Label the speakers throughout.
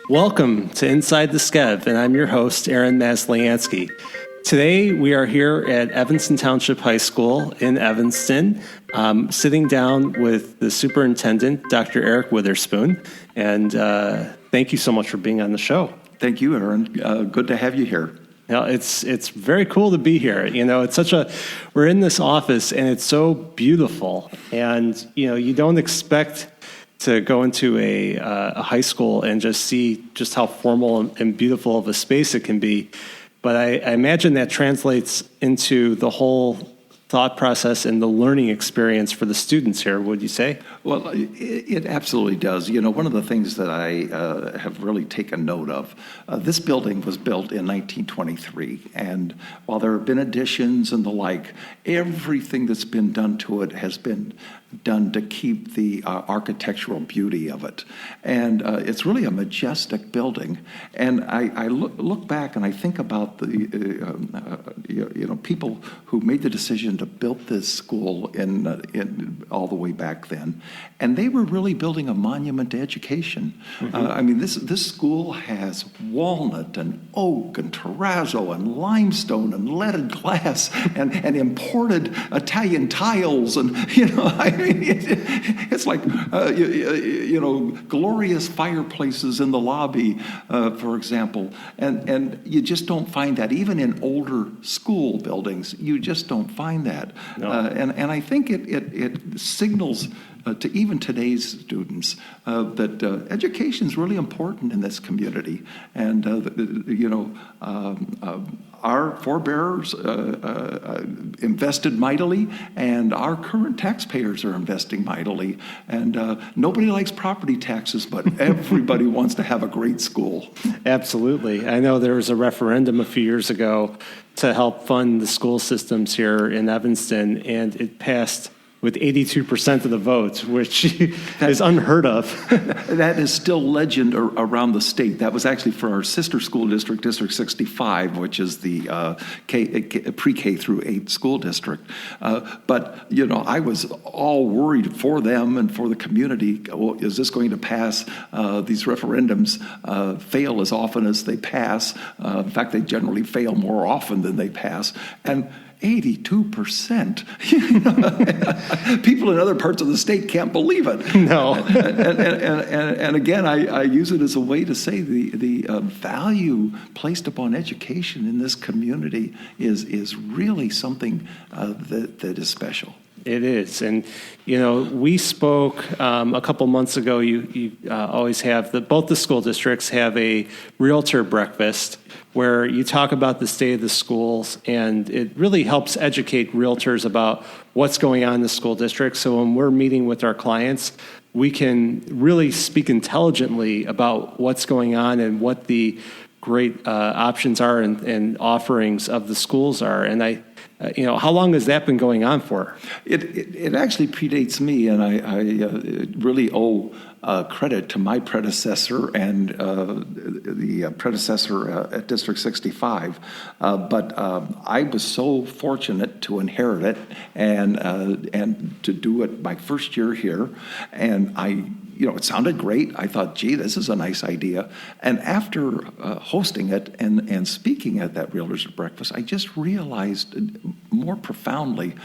Speaker 1: Welcome to Inside the Skev, and I'm your host, Aaron Masliansky. Today, we are here at Evanston Township High School in Evanston, sitting down with the superintendent, Dr. Eric Witherspoon, and thank you so much for being on the show.
Speaker 2: Thank you, Aaron. Good to have you here.
Speaker 1: You know, it's very cool to be here. You know, we're in this office, and it's so beautiful, and you don't expect to go into a high school and just see just how formal and beautiful of a space it can be. But I imagine that translates into the whole thought process and the learning experience for the students here, would you say?
Speaker 2: Well, it absolutely does. You know, one of the things that I have really taken note of, this building was built in 1923, and while there have been additions and the like, everything that's been done to it has been done to keep the architectural beauty of it. And it's really a majestic building. And I look back and I think about the people who made the decision to build this school in all the way back then. And they were really building a monument to education. Mm-hmm. I mean, this school has walnut and oak and terrazzo and limestone and leaded glass and imported Italian tiles. And, it's like, glorious fireplaces in the lobby, for example. And you just don't find that. Even in older school buildings, you just don't find that. No. And I think it signals to even today's students that education is really important in this community. And, our forebears invested mightily, and our current taxpayers are investing mightily. And nobody likes property taxes, but everybody wants to have a great school.
Speaker 1: Absolutely. I know there was a referendum a few years ago to help fund the school systems here in Evanston, and it passed with 82% of the vote, which is unheard of.
Speaker 2: That is still legend around the state. That was actually for our sister school district, District 65, which is the pre-K through 8 school district. But, I was all worried for them and for the community. Well, is this going to pass? These referendums fail as often as they pass. In fact, they generally fail more often than they pass. And 82%. People in other parts of the state can't believe it.
Speaker 1: No.
Speaker 2: and again, I use it as a way to say the value placed upon education in this community is really something that is special.
Speaker 1: It is. And, we spoke a couple months ago. You always have both the school districts have a realtor breakfast where you talk about the state of the schools, and it really helps educate realtors about what's going on in the school district. So when we're meeting with our clients, we can really speak intelligently about what's going on and what the great options are and offerings of the schools are. And how long has that been going on for?
Speaker 2: It actually predates me, and I really owe credit to my predecessor and the predecessor at District 65. But I was so fortunate to inherit it and to do it my first year here. And it sounded great. I thought, gee, this is a nice idea. And after hosting it and speaking at that Realtors Breakfast, I just realized more profoundly,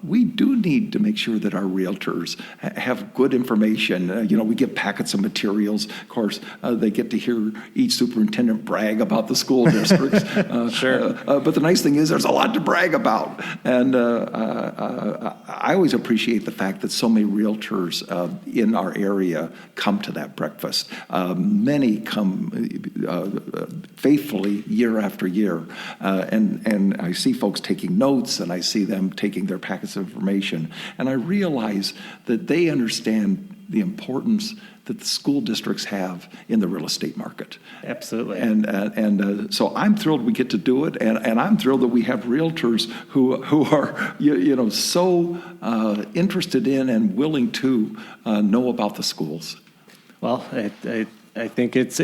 Speaker 2: we do need to make sure that our realtors have good information. We get packets of materials. Of course, they get to hear each superintendent brag about the school districts.
Speaker 1: Sure.
Speaker 2: But the nice thing is there's a lot to brag about. And I always appreciate the fact that so many realtors in our area come to that breakfast. Many come faithfully year after year, and I see folks taking notes, and I see them taking their packets of information, and I realize that they understand the importance that the school districts have in the real estate market.
Speaker 1: Absolutely.
Speaker 2: And so I'm thrilled we get to do it, and I'm thrilled that we have realtors who are so interested in and willing to know about the schools.
Speaker 1: Well, I think it's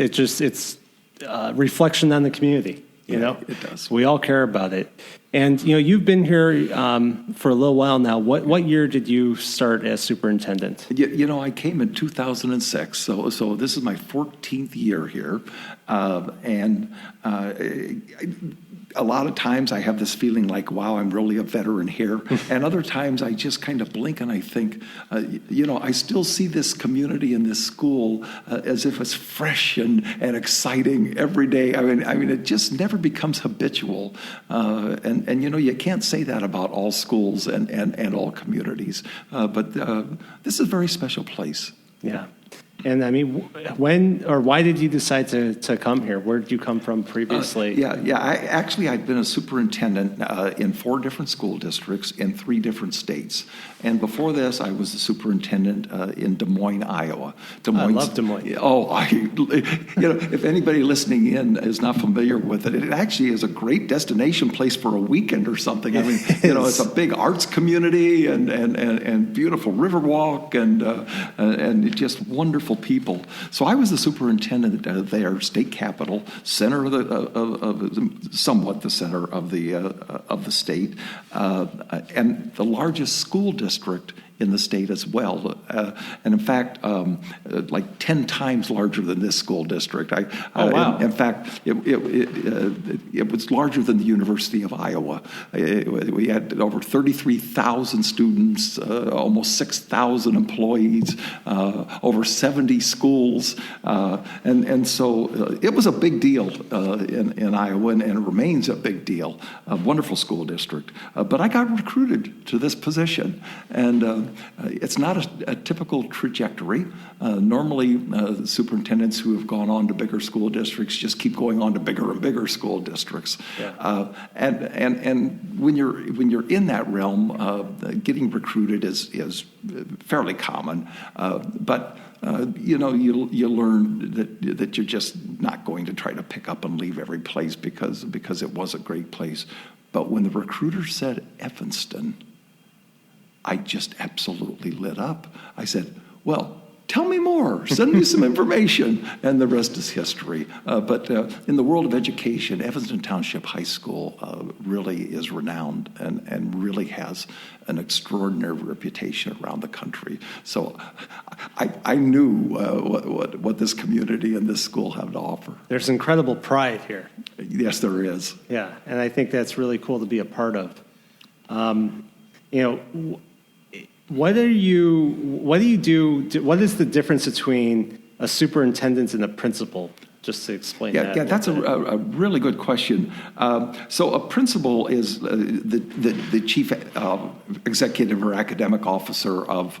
Speaker 1: reflection on the community. It does. We all care about it. And, you've been here for a little while now. What year did you start as superintendent?
Speaker 2: I came in 2006, so this is my 14th year here. A lot of times I have this feeling like, wow, I'm really a veteran here. And other times I just kind of blink and I think, I still see this community and this school as if it's fresh and exciting every day. I mean, it just never becomes habitual. And you can't say that about all schools and all communities. But this is a very special place.
Speaker 1: Yeah. And I mean, when or why did you decide to come here? Where did you come from previously?
Speaker 2: I'd been a superintendent in 4 different school districts in 3 different states. And before this, I was the superintendent in Des Moines, Iowa.
Speaker 1: I love Des Moines.
Speaker 2: If anybody listening in is not familiar with it, it actually is a great destination place for a weekend or something. I mean, it's a big arts community and beautiful riverwalk and just wonderful people. So I was the superintendent there, state capital, center somewhat the center of the state, and the largest school district in the state as well, and in fact, like 10 times larger than this school district.
Speaker 1: Wow!
Speaker 2: In fact, it was larger than the University of Iowa. We had over 33,000 students, almost 6,000 employees, over 70 schools, and so it was a big deal in Iowa, and it remains a big deal. A wonderful school district, but I got recruited to this position, and it's not a typical trajectory. Normally, superintendents who have gone on to bigger school districts just keep going on to bigger and bigger school districts. Yeah. And when you're in that realm, getting recruited is fairly common. But you learn that you're just not going to try to pick up and leave every place because it was a great place. But when the recruiter said Evanston, I just absolutely lit up. I said, well, tell me more. Send me some information. And the rest is history. But in the world of education, Evanston Township High School really is renowned and really has an extraordinary reputation around the country. So I knew what this community and this school have to offer.
Speaker 1: There's incredible pride here.
Speaker 2: Yes, there is.
Speaker 1: Yeah, and I think that's really cool to be a part of. What do you do? What is the difference between a superintendent and a principal? Just to explain that.
Speaker 2: Yeah, that's a really good question. So a principal is the chief executive or academic officer of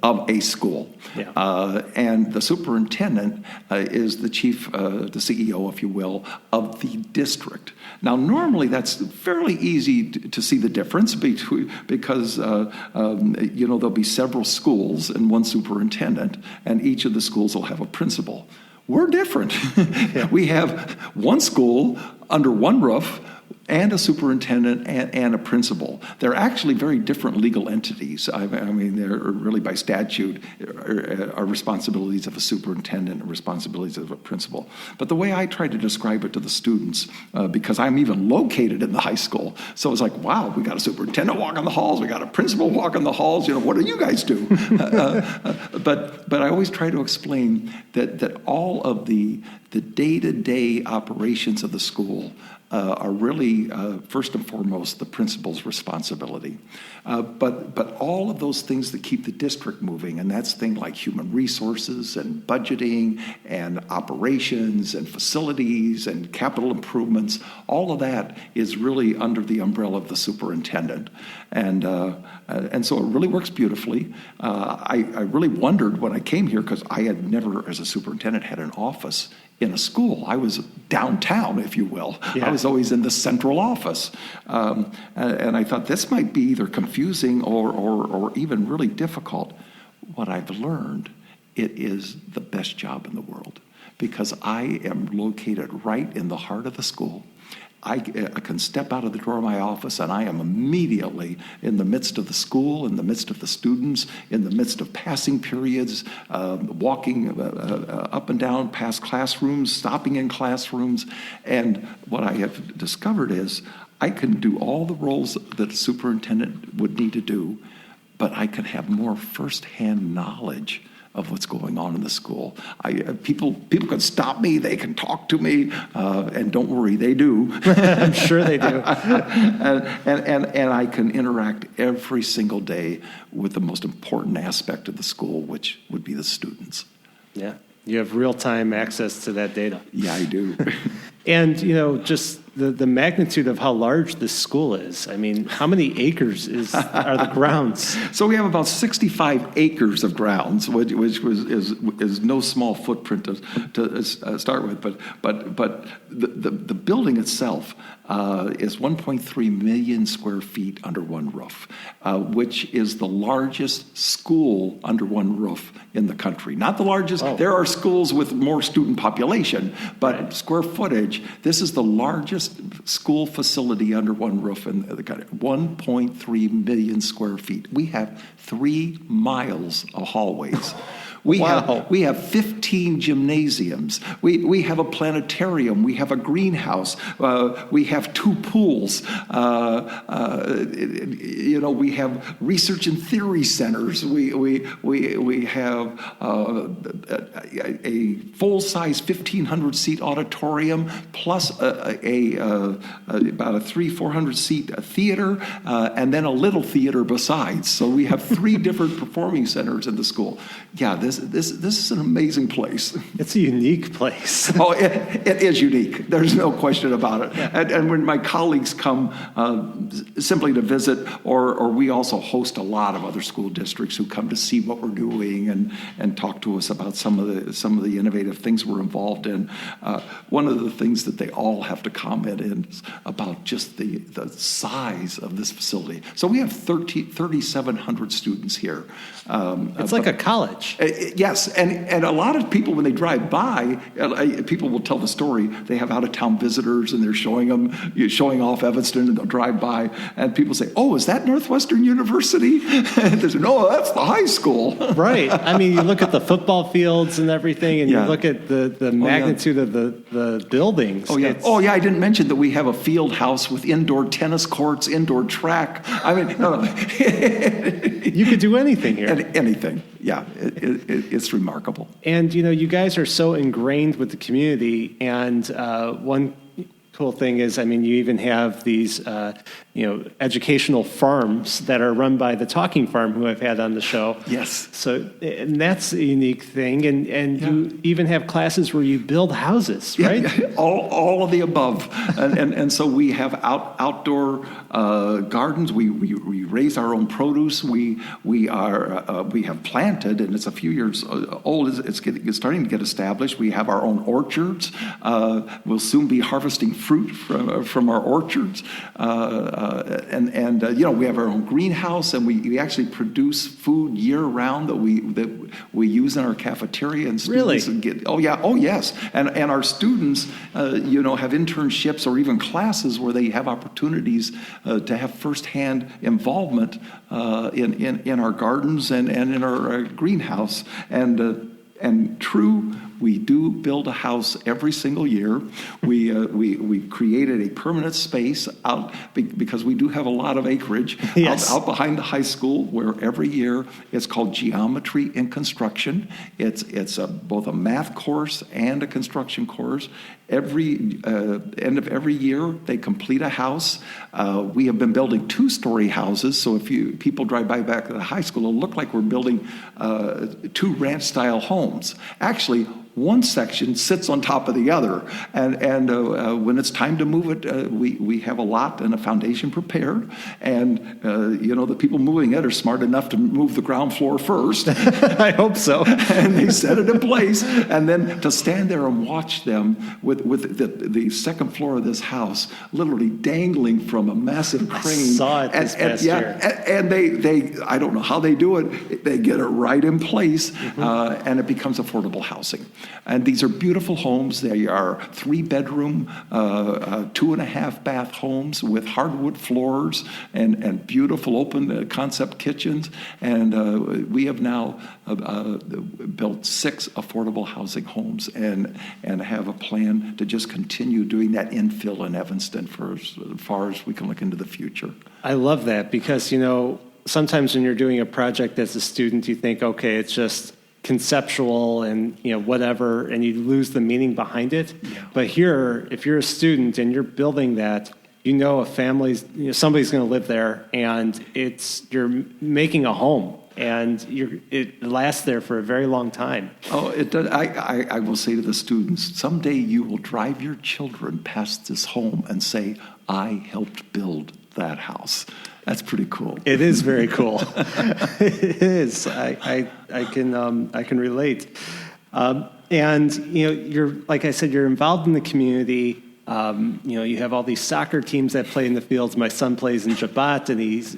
Speaker 2: a school. Yeah. And the superintendent is the chief, the CEO, if you will, of the district. Now, normally that's fairly easy to see the difference because there'll be several schools and one superintendent, and each of the schools will have a principal. We're different. Yeah. We have one school under one roof and a superintendent and a principal. They're actually very different legal entities. I mean, they're really by statute are responsibilities of a superintendent and responsibilities of a principal. But the way I try to describe it to the students, because I'm even located in the high school, so it's like, wow, we got a superintendent walking the halls, we got a principal walking the halls, what do you guys do? But I always try to explain that all of the day-to-day operations of the school are really, first and foremost, the principal's responsibility. But all of those things that keep the district moving, and that's things like human resources and budgeting and operations and facilities and capital improvements, all of that is really under the umbrella of the superintendent. And so it really works beautifully. I really wondered when I came here, because I had never, as a superintendent, had an office in a school. I was downtown, if you will. Yeah. I was always in the central office. And I thought this might be either confusing or even really difficult. What I've learned, it is the best job in the world because I am located right in the heart of the school. I can step out of the door of my office and I am immediately in the midst of the school, in the midst of the students, in the midst of passing periods, walking up and down past classrooms, stopping in classrooms. And what I have discovered is I can do all the roles that a superintendent would need to do, but I can have more firsthand knowledge of what's going on in the school. People can stop me, they can talk to me, and don't worry, they do.
Speaker 1: I'm sure they do.
Speaker 2: and I can interact every single day with the most important aspect of the school, which would be the students.
Speaker 1: Yeah, you have real-time access to that data.
Speaker 2: Yeah, I do.
Speaker 1: And, just the magnitude of how large this school is. I mean, how many acres are the grounds?
Speaker 2: So we have about 65 acres of grounds, which is no small footprint to start with. But the building itself is 1.3 million square feet under one roof, which is the largest school under one roof in the country. Not the largest. Oh. There are schools with more student population, but right. Square footage, this is the largest school facility under one roof in the country. 1.3 million square feet. We have 3 miles of hallways. We have 15 gymnasiums. We have a planetarium. We have a greenhouse. We have 2 pools. We have research and theory centers. We have a full-size 1,500-seat auditorium plus about a 400-seat theater and then a little theater besides. So we have 3 different performing centers in the school. Yeah, this is an amazing place.
Speaker 1: It's a unique place.
Speaker 2: Oh, it is unique. There's no question about it. Yeah. And when my colleagues come simply to visit, or we also host a lot of other school districts who come to see what we're doing and talk to us about some of the innovative things we're involved in. One of the things that they all have to comment is about just the size of this facility. So we have 3,700 students here.
Speaker 1: It's like a college.
Speaker 2: Yes, and a lot of people, when they drive by, people will tell the story. They have out-of-town visitors, and they're showing off Evanston, and they'll drive by, and people say, "Oh, is that Northwestern University?" And they say, "No, that's the high school." Right.
Speaker 1: I mean, you look at the football fields and everything, and you look at the magnitude of the buildings.
Speaker 2: Oh, yeah. I didn't mention that we have a field house with indoor tennis courts, indoor track. I mean, no.
Speaker 1: You could do anything here.
Speaker 2: Anything. Yeah, it's remarkable.
Speaker 1: And, you guys are so ingrained with the community. And one cool thing is, you even have these, educational farms that are run by the Talking Farm, who I've had on the show.
Speaker 2: Yes.
Speaker 1: So, and that's a unique thing. And you even have classes where you build houses, right?
Speaker 2: Yeah, all of the above. and so we have outdoor gardens. We raise our own produce. We have planted, and it's a few years old. It's starting to get established. We have our own orchards. We'll soon be harvesting fruit from our orchards. We have our own greenhouse, and we actually produce food year round that we use in our cafeteria. And students
Speaker 1: really?
Speaker 2: Yes. And our students, have internships or even classes where they have opportunities to have firsthand involvement in our gardens and in our greenhouse. And true, we do build a house every single year. We created a permanent space out because we do have a lot of acreage out behind the high school, where every year it's called Geometry in Construction. It's both a math course and a construction course. Every end of every year, they complete a house. We have been building 2-story houses, so if people drive by back to the high school, it'll look like we're building 2 ranch-style homes. Actually, one section sits on top of the other, and when it's time to move it, we have a lot and a foundation prepared, and the people moving it are smart enough to move the ground floor first.
Speaker 1: I hope so.
Speaker 2: And they set it in place, and then to stand there and watch them with the second floor of this house literally dangling from a massive crane.
Speaker 1: I saw it this past year.
Speaker 2: And they I don't know how they do it. They get it right in place, and it becomes affordable housing. And these are beautiful homes. They are 3-bedroom, 2.5-bath homes with hardwood floors and beautiful open concept kitchens. And we have now built 6 affordable housing homes and have a plan to just continue doing that infill in Evanston for as far as we can look into the future.
Speaker 1: I love that because, sometimes when you're doing a project as a student, you think, okay, it's just conceptual and whatever, and you lose the meaning behind it.
Speaker 2: Yeah.
Speaker 1: But here, if you're a student and you're building that, a family's, somebody's going to live there, and you're making a home, and it lasts there for a very long time.
Speaker 2: Oh, it does. I will say to the students, someday you will drive your children past this home and say, I helped build that house. That's pretty cool.
Speaker 1: It is very cool. It is. I can relate. And you're, like I said, you're involved in the community. You have all these soccer teams that play in the fields. My son plays in Jabat, and he's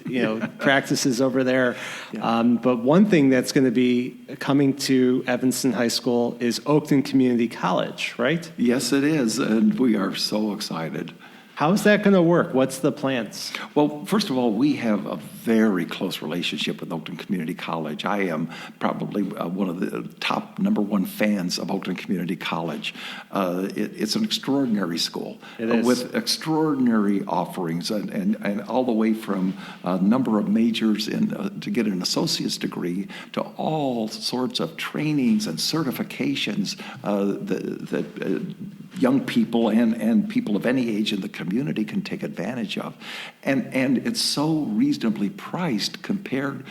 Speaker 1: practices over there. Yeah. But one thing that's going to be coming to Evanston High School is Oakton Community College, right?
Speaker 2: Yes, it is, and we are so excited.
Speaker 1: How is that going to work? What's the plans?
Speaker 2: Well, first of all, we have a very close relationship with Oakton Community College. I am probably one of the top #1 fans of Oakton Community College. It's an extraordinary school with extraordinary offerings and all the way from a number of majors to get an associate's degree to all sorts of trainings and certifications that young people and people of any age in the community can take advantage of. And it's so reasonably priced compared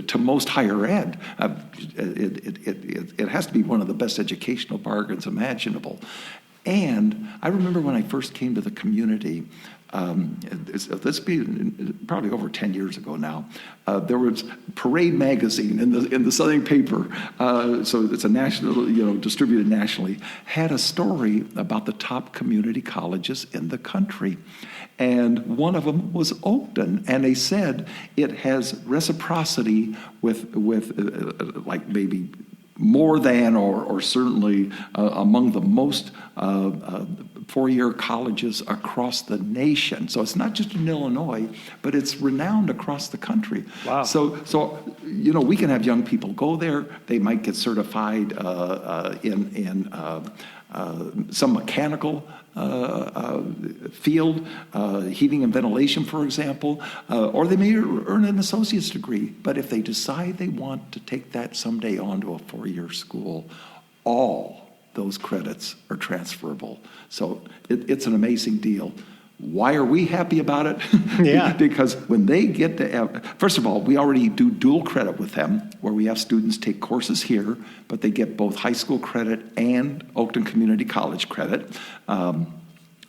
Speaker 2: to most higher ed. It has to be one of the best educational bargains imaginable. And I remember when I first came to the community, this be probably over 10 years ago now. There was Parade magazine in the Southern paper, so it's a national, distributed nationally, had a story about the top community colleges in the country. And one of them was Oakton, and they said it has reciprocity with like maybe more than or certainly among the most four-year colleges across the nation. So it's not just in Illinois, but it's renowned across the country.
Speaker 1: Wow.
Speaker 2: So we can have young people go there. They might get certified in some mechanical field, heating and ventilation, for example, or they may earn an associate's degree. But if they decide they want to take that someday on to a 4-year school, all those credits are transferable. So it's an amazing deal. Why are we happy about it?
Speaker 1: Yeah.
Speaker 2: Because when they get to, first of all, we already do dual credit with them, where we have students take courses here, but they get both high school credit and Oakton Community College credit.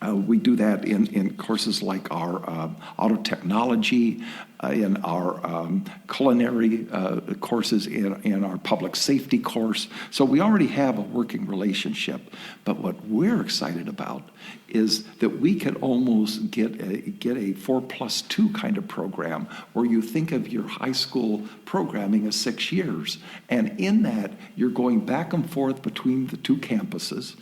Speaker 2: We do that in courses like our auto technology, in our culinary courses, in our public safety course. So we already have a working relationship. But what we're excited about is that we can almost get a 4+2 kind of program where you think of your high school programming as 6 years. And in that, you're going back and forth between the two campuses.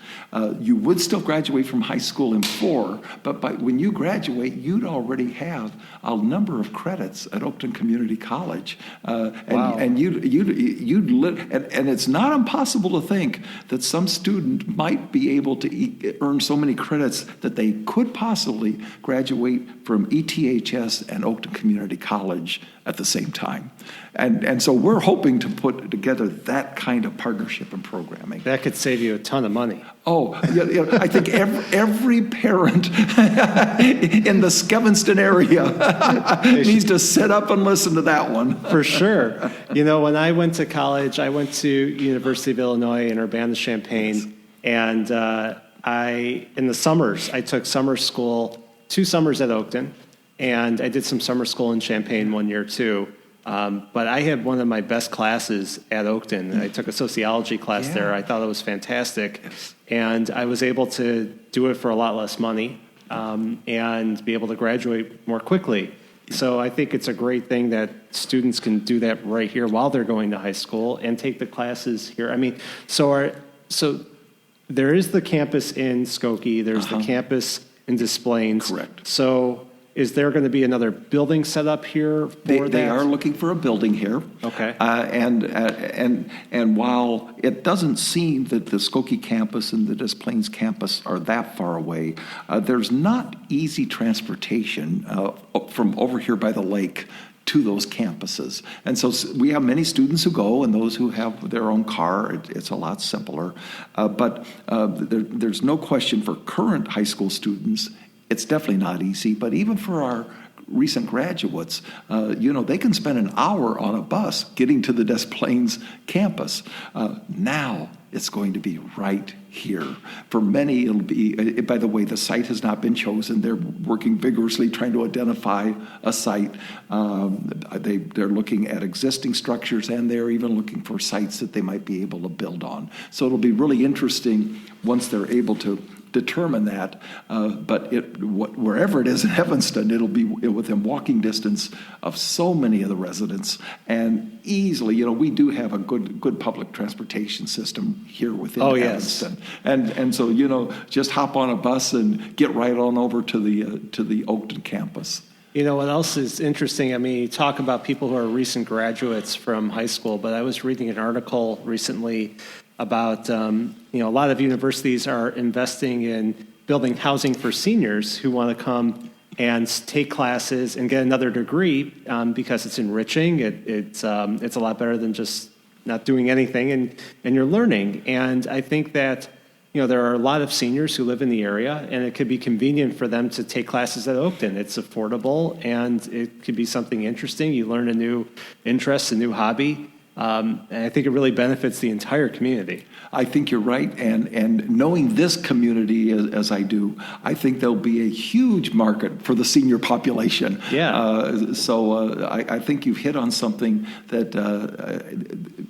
Speaker 2: You would still graduate from high school in 4, but when you graduate, you'd already have a number of credits at Oakton Community College.
Speaker 1: Wow.
Speaker 2: And you'd live, and it's not impossible to think that some student might be able to earn so many credits that they could possibly graduate from ETHS and Oakton Community College at the same time. And so we're hoping to put together that kind of partnership and programming.
Speaker 1: That could save you a ton of money.
Speaker 2: Oh, yeah, I think every parent in the Skevinston area needs to sit up and listen to that one.
Speaker 1: For sure. When I went to college, I went to University of Illinois in Urbana-Champaign, yes. And in the summers, I took summer school, 2 summers at Oakton, and I did some summer school in Champaign 1 year too. But I had one of my best classes at Oakton. I took a sociology class there. I thought it was fantastic. Yes. And I was able to do it for a lot less money and be able to graduate more quickly. So I think it's a great thing that students can do that right here while they're going to high school and take the classes here. I mean, so there is the campus in Skokie, there's the campus in Des Plaines.
Speaker 2: Correct.
Speaker 1: So is there going to be another building set up here for that?
Speaker 2: They are looking for a building here.
Speaker 1: Okay.
Speaker 2: And while it doesn't seem that the Skokie campus and the Des Plaines campus are that far away, there's not easy transportation from over here by the lake to those campuses. And so we have many students who go, and those who have their own car, it's a lot simpler. But there's no question for current high school students, it's definitely not easy. But even for our recent graduates, they can spend an hour on a bus getting to the Des Plaines campus. Now it's going to be right here. For many, it'll be, by the way, the site has not been chosen. They're working vigorously trying to identify a site. They're looking at existing structures, and they're even looking for sites that they might be able to build on. So it'll be really interesting once they're able to determine that, but wherever it is in Evanston, it'll be within walking distance of so many of the residents, and easily, we do have a good public transportation system here within Evanston, and so just hop on a bus and get right on over to the Oakton campus.
Speaker 1: What else is interesting? I mean, you talk about people who are recent graduates from high school, but I was reading an article recently about, a lot of universities are investing in building housing for seniors who want to come and take classes and get another degree because it's enriching. It's a lot better than just not doing anything, and you're learning. And I think that, there are a lot of seniors who live in the area, and it could be convenient for them to take classes at Oakton. It's affordable, and it could be something interesting. You learn a new interest, a new hobby. And I think it really benefits the entire community.
Speaker 2: I think you're right, and knowing this community as I do, I think there'll be a huge market for the senior population.
Speaker 1: Yeah.
Speaker 2: So I think you've hit on something that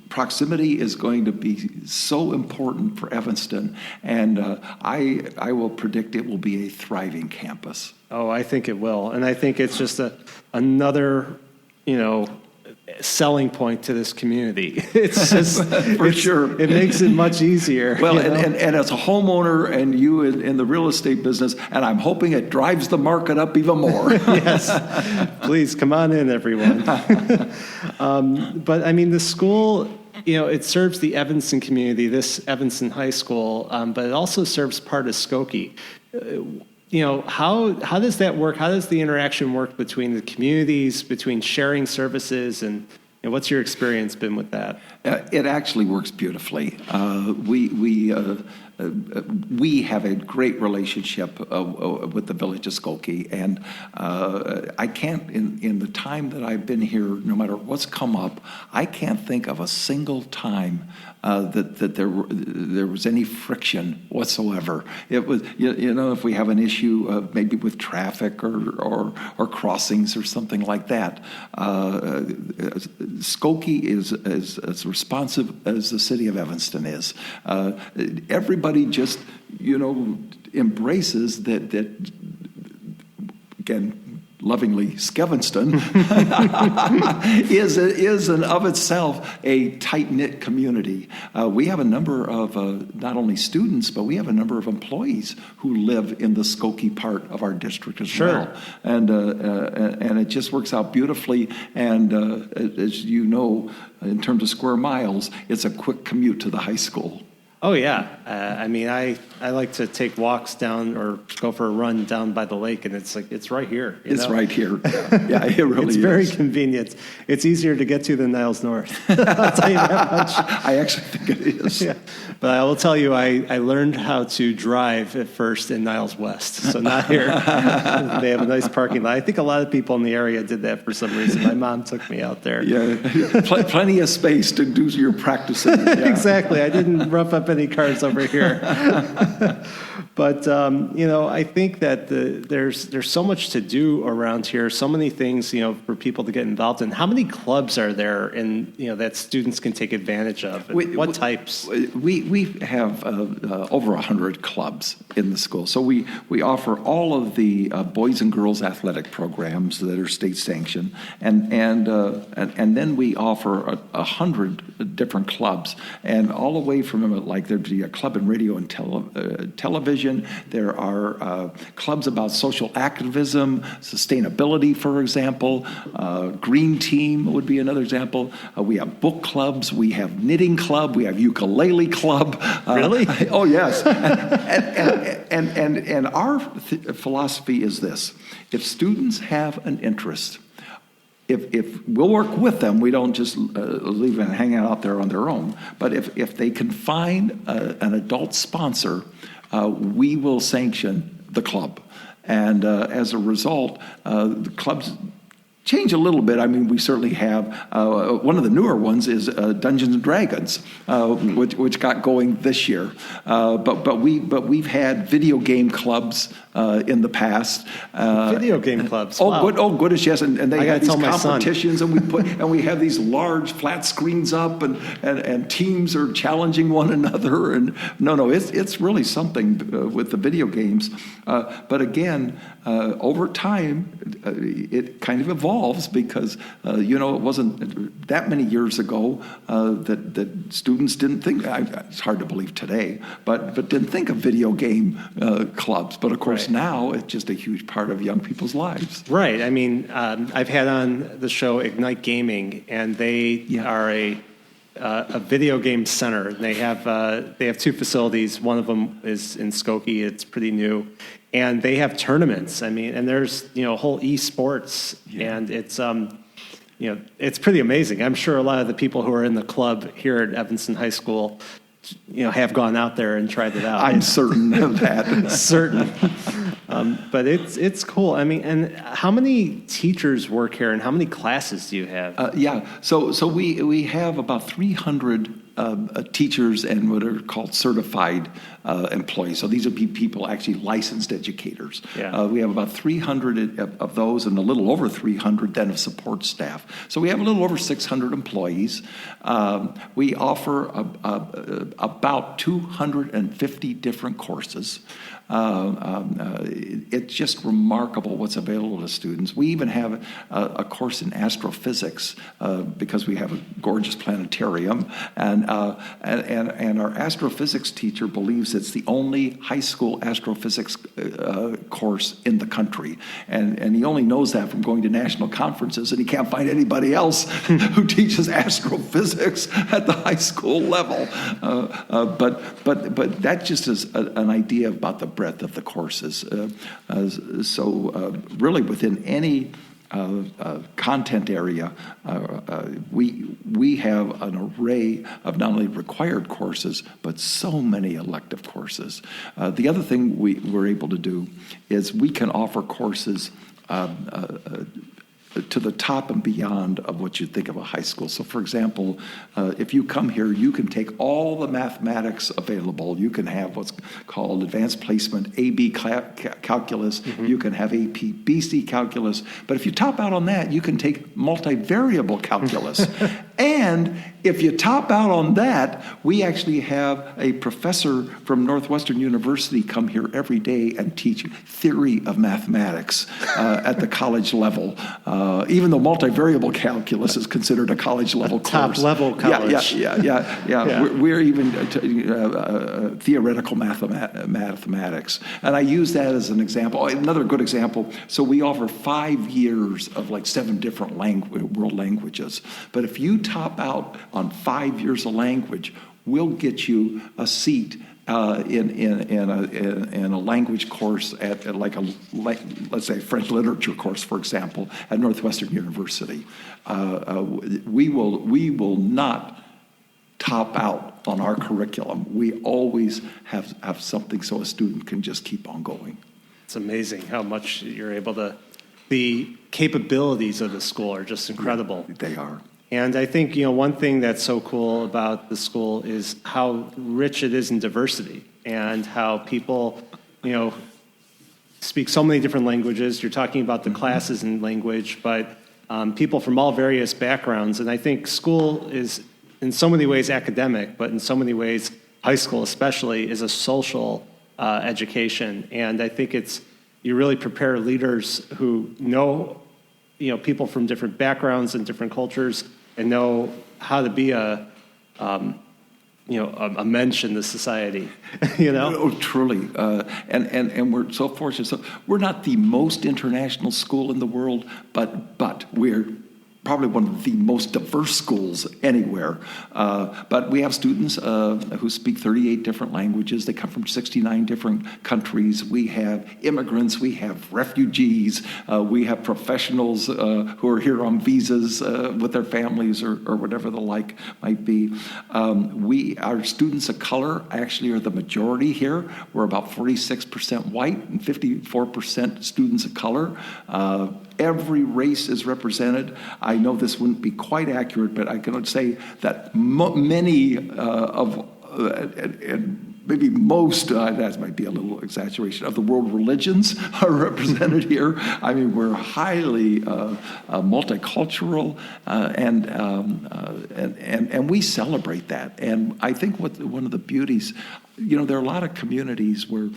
Speaker 2: proximity is going to be so important for Evanston, and I will predict it will be a thriving campus.
Speaker 1: Oh, I think it will, and I think it's just another, selling point to this community. It's just
Speaker 2: sure.
Speaker 1: It makes it much easier.
Speaker 2: Well, and as a homeowner and you in the real estate business, and I'm hoping it drives the market up even more.
Speaker 1: Yes, please come on in, everyone. But I mean, the school, it serves the Evanston community, this Evanston High School, but it also serves part of Skokie. How does that work? How does the interaction work between the communities, between sharing services, and what's your experience been with that?
Speaker 2: It actually works beautifully. We have a great relationship with the village of Skokie, and I can't, in the time that I've been here, no matter what's come up, I can't think of a single time that there was any friction whatsoever. It was, if we have an issue maybe with traffic or crossings or something like that, Skokie is as responsive as the city of Evanston is. Everybody just, embraces that again, lovingly Skevinston is and of itself a tight-knit community. We have a number of not only students, but we have a number of employees who live in the Skokie part of our district as well. And it just works out beautifully. And as you know, in terms of square miles, it's a quick commute to the high school.
Speaker 1: Oh, yeah. I like to take walks down or go for a run down by the lake, and it's right here.
Speaker 2: It's right here. Yeah, it really is.
Speaker 1: It's very convenient. It's easier to get to than Niles North. I'll tell you that much.
Speaker 2: I actually think it is.
Speaker 1: Yeah. But I will tell you, I learned how to drive at first in Niles West, so not here. They have a nice parking lot. I think a lot of people in the area did that for some reason. My mom took me out there.
Speaker 2: Yeah, plenty of space to do your practicing. Yeah.
Speaker 1: Exactly. I didn't rough up any cars over here. But, I think that there's so much to do around here, so many things, for people to get involved in. How many clubs are there that students can take advantage of? What types?
Speaker 2: We have over 100 clubs in the school. So we offer all of the boys and girls athletic programs that are state sanctioned. And then we offer 100 different clubs. And all the way from like there'd be a club in radio and television. There are clubs about social activism, sustainability, for example. Green Team would be another example. We have book clubs. We have knitting club. We have ukulele club.
Speaker 1: Really?
Speaker 2: Oh, yes. And our philosophy is this. If students have an interest, if we'll work with them, we don't just leave them hanging out there on their own. But if they can find an adult sponsor, we will sanction the club. And as a result, the clubs change a little bit. I mean, we certainly have one of the newer ones is Dungeons and Dragons, which got going this year. But we've had video game clubs in the past.
Speaker 1: Video game clubs.
Speaker 2: Oh,
Speaker 1: wow.
Speaker 2: goodness, yes, and they have these competitions,
Speaker 1: son.
Speaker 2: and we have these large flat screens up, and teams are challenging one another. And no, it's really something with the video games. But again, over time, it kind of evolves because it wasn't that many years ago that students didn't think. It's hard to believe today, but didn't think of video game clubs. But of course, now it's just a huge part of young people's lives.
Speaker 1: Right. I mean, I've had on the show Ignite Gaming, and they are a video game center. They have two facilities. One of them is in Skokie. It's pretty new, and they have tournaments. I mean, and there's whole esports, and it's it's pretty amazing. I'm sure a lot of the people who are in the club here at Evanston High School, have gone out there and tried it out.
Speaker 2: I'm certain of that.
Speaker 1: Certain. But it's cool. I mean, and how many teachers work here, and how many classes do you have?
Speaker 2: So we have about 300 teachers and what are called certified employees. So these would be people actually licensed educators.
Speaker 1: Yeah.
Speaker 2: We have about 300 of those, and a little over 300 then of support staff. So we have a little over 600 employees. We offer about 250 different courses. It's just remarkable what's available to students. We even have a course in astrophysics because we have a gorgeous planetarium, and our astrophysics teacher believes it's the only high school astrophysics course in the country, and he only knows that from going to national conferences, and he can't find anybody else who teaches astrophysics at the high school level. But that just is an idea about the breadth of the courses. So really within any content area, we have an array of not only required courses, but so many elective courses. The other thing we're able to do is we can offer courses to the top and beyond of what you'd think of a high school. So, for example, if you come here, you can take all the mathematics available. You can have what's called advanced placement AB calculus. Mm-hmm. You can have AP BC calculus. But if you top out on that, you can take multivariable calculus. And if you top out on that, we actually have a professor from Northwestern University come here every day and teach theory of mathematics at the college level. Even though multivariable calculus is considered a college level course.
Speaker 1: Top level college.
Speaker 2: Yeah. We're even theoretical mathematics. And I use that as an example. Another good example. So we offer 5 years of like 7 different world languages. But if you top out on 5 years of language, we'll get you a seat in a language course at let's say French literature course, for example, at Northwestern University. We will not top out on our curriculum. We always have something so a student can just keep on going.
Speaker 1: It's amazing how much you're able to. The capabilities of the school are just incredible.
Speaker 2: Yeah, they are.
Speaker 1: And I think, one thing that's so cool about the school is how rich it is in diversity and how people, speak so many different languages. You're talking about the classes in language, but people from all various backgrounds. And I think school is in so many ways academic, but in so many ways, high school especially, is a social education. And I think you really prepare leaders who know people from different backgrounds and different cultures and know how to be a a mensch in the society, you know?
Speaker 2: Oh, truly. And we're so fortunate. So we're not the most international school in the world, but we're probably one of the most diverse schools anywhere. But we have students who speak 38 different languages. They come from 69 different countries. We have immigrants. We have refugees. We have professionals who are here on visas with their families or whatever the like might be. Our students of color actually are the majority here. We're about 46% white and 54% students of color. Every race is represented. I know this wouldn't be quite accurate, but I can say that many and maybe most, that might be a little exaggeration, of the world religions are represented here. I mean, we're highly multicultural, and we celebrate that. And I think one of the beauties, there are a lot of communities where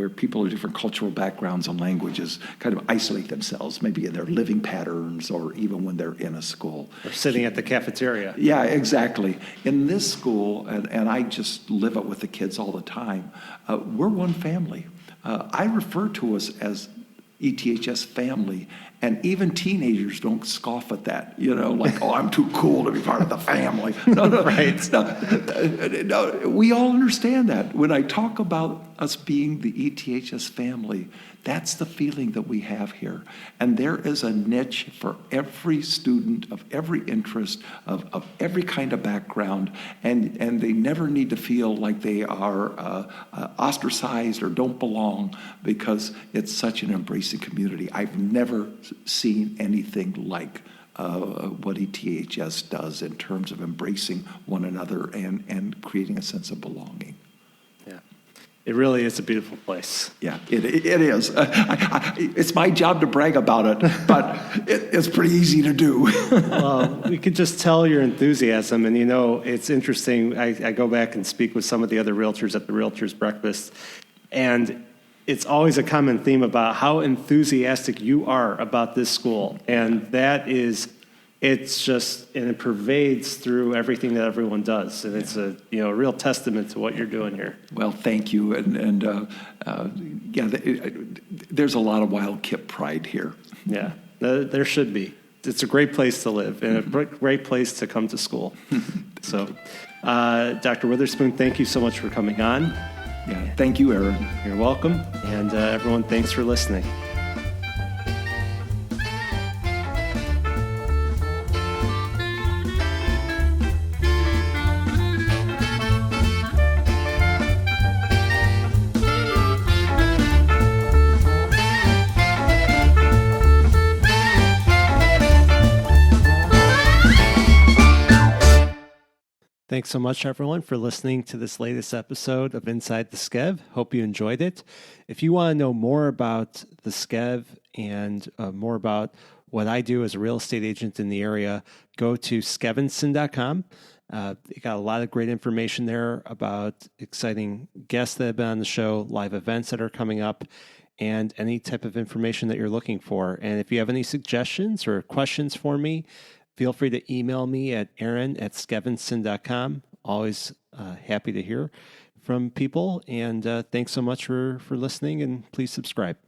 Speaker 2: people of different cultural backgrounds and languages kind of isolate themselves, maybe in their living patterns or even when they're in a school.
Speaker 1: Or sitting at the cafeteria.
Speaker 2: Yeah, exactly. In this school, and I just live it with the kids all the time, we're one family. I refer to us as ETHS family, and even teenagers don't scoff at that, like, oh, I'm too cool to be part of the family. No,
Speaker 1: Right.
Speaker 2: No, we all understand that. When I talk about us being the ETHS family, that's the feeling that we have here. And there is a niche for every student of every interest, of every kind of background, and they never need to feel like they are ostracized or don't belong, because it's such an embracing community. I've never seen anything like what ETHS does in terms of embracing one another and creating a sense of belonging.
Speaker 1: Yeah. It really is a beautiful place.
Speaker 2: Yeah, it is. It's my job to brag about it, but it's pretty easy to do.
Speaker 1: Well, we could just tell your enthusiasm. And, it's interesting. I go back and speak with some of the other realtors at the Realtors Breakfast, and it's always a common theme about how enthusiastic you are about this school. And it pervades through everything that everyone does. And it's a real testament to what you're doing here.
Speaker 2: Well, thank you. There's a lot of wild kip pride here.
Speaker 1: Yeah, there should be. It's a great place to live and a great place to come to school. So, Dr. Witherspoon, thank you so much for coming on.
Speaker 2: Yeah, thank you, Aaron.
Speaker 1: You're welcome. And everyone, thanks for listening. Thanks so much, everyone, for listening to this latest episode of Inside the Skev. Hope you enjoyed it. If you want to know more about the Skev and more about what I do as a real estate agent in the area, go to skevinston.com. They got a lot of great information there about exciting guests that have been on the show, live events that are coming up, and any type of information that you're looking for. And if you have any suggestions or questions for me, feel free to email me at aaron@skevinston.com. Always happy to hear from people. And thanks so much for listening, and please subscribe.